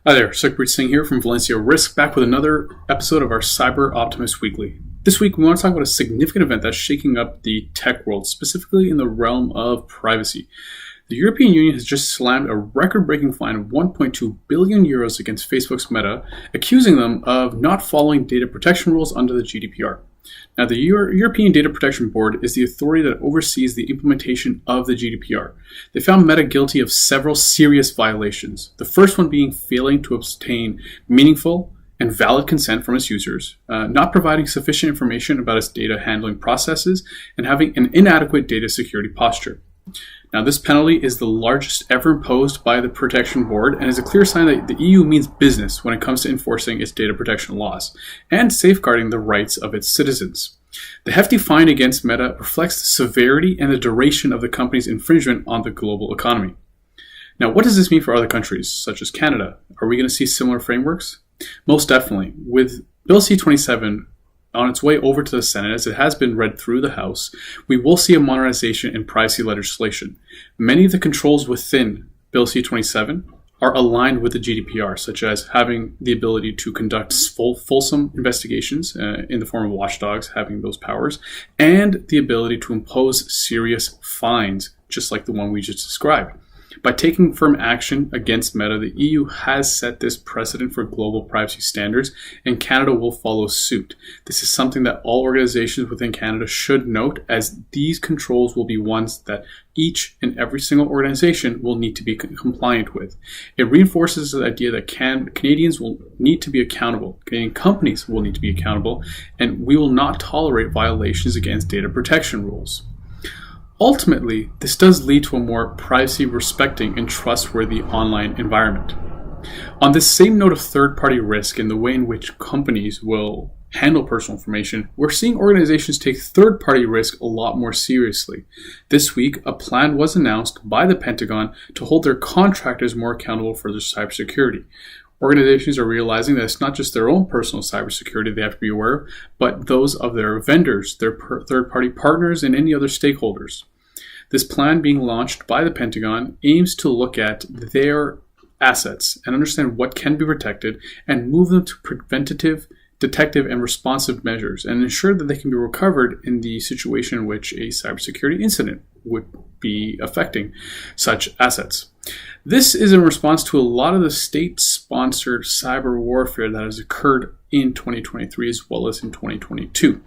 Hi there, Sukhpreet Singh here from Valencia Risk, back with another episode of our Cyber Optimist Weekly. This week, we want to talk about a significant event that's shaking up the tech world, specifically in the realm of privacy. The European Union has just slammed a record-breaking fine of 1.2 billion euros against Facebook's Meta, accusing them of not following data protection rules under the GDPR. Now, the European Data Protection Board is the authority that oversees the implementation of the GDPR. They found Meta guilty of several serious violations, the first one being failing to obtain meaningful and valid consent from its users, not providing sufficient information about its data handling processes, and having an inadequate data security posture. Now, this penalty is the largest ever imposed by the Protection Board and is a clear sign that the EU means business when it comes to enforcing its data protection laws and safeguarding the rights of its citizens. The hefty fine against Meta reflects the severity and the duration of the company's infringement on the global economy. Now, what does this mean for other countries, such as Canada? Are we going to see similar frameworks? Most definitely. With Bill C-27 on its way over to the Senate, as it has been read through the House, we will see a modernization in privacy legislation. Many of the controls within Bill C-27 are aligned with the GDPR, such as having the ability to conduct fulsome investigations in the form of watchdogs, having those powers, and the ability to impose serious fines, just like the one we just described. By taking firm action against Meta, the EU has set this precedent for global privacy standards, and Canada will follow suit. This is something that all organizations within Canada should note, as these controls will be ones that each and every single organization will need to be compliant with. It reinforces the idea that Canadians will need to be accountable, Canadian companies will need to be accountable, and we will not tolerate violations against data protection rules. Ultimately, this does lead to a more privacy-respecting and trustworthy online environment. On this same note of third-party risk and the way in which companies will handle personal information, we're seeing organizations take third-party risk a lot more seriously. This week, a plan was announced by the Pentagon to hold their contractors more accountable for their cybersecurity. Organizations are realizing that it's not just their own personal cybersecurity they have to be aware of, but those of their vendors, their third-party partners, and any other stakeholders. This plan being launched by the Pentagon aims to look at their assets and understand what can be protected and move them to preventative, detective, and responsive measures and ensure that they can be recovered in the situation in which a cybersecurity incident would be affecting such assets. This is in response to a lot of the state-sponsored cyber warfare that has occurred in 2023 as well as in 2022.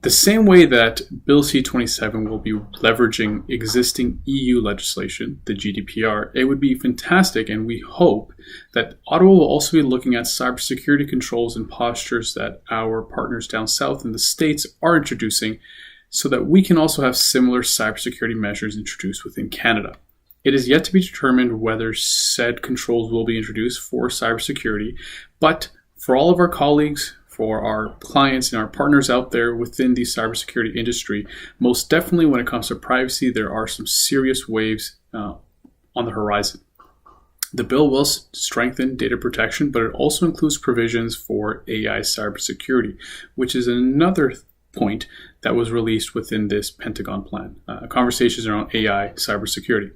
The same way that Bill C-27 will be leveraging existing EU legislation, the GDPR, it would be fantastic, and we hope that Ottawa will also be looking at cybersecurity controls and postures that our partners down south in the States are introducing, so that we can also have similar cybersecurity measures introduced within Canada. It is yet to be determined whether said controls will be introduced for cybersecurity, but for all of our colleagues, for our clients and our partners out there within the cybersecurity industry, most definitely when it comes to privacy, there are some serious waves on the horizon. The bill will strengthen data protection, but it also includes provisions for AI cybersecurity, which is another point that was released within this Pentagon plan. Conversations around AI cybersecurity.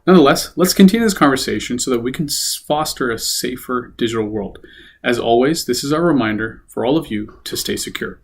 Nonetheless, let's continue this conversation so that we can foster a safer digital world. As always, this is our reminder for all of you to stay secure.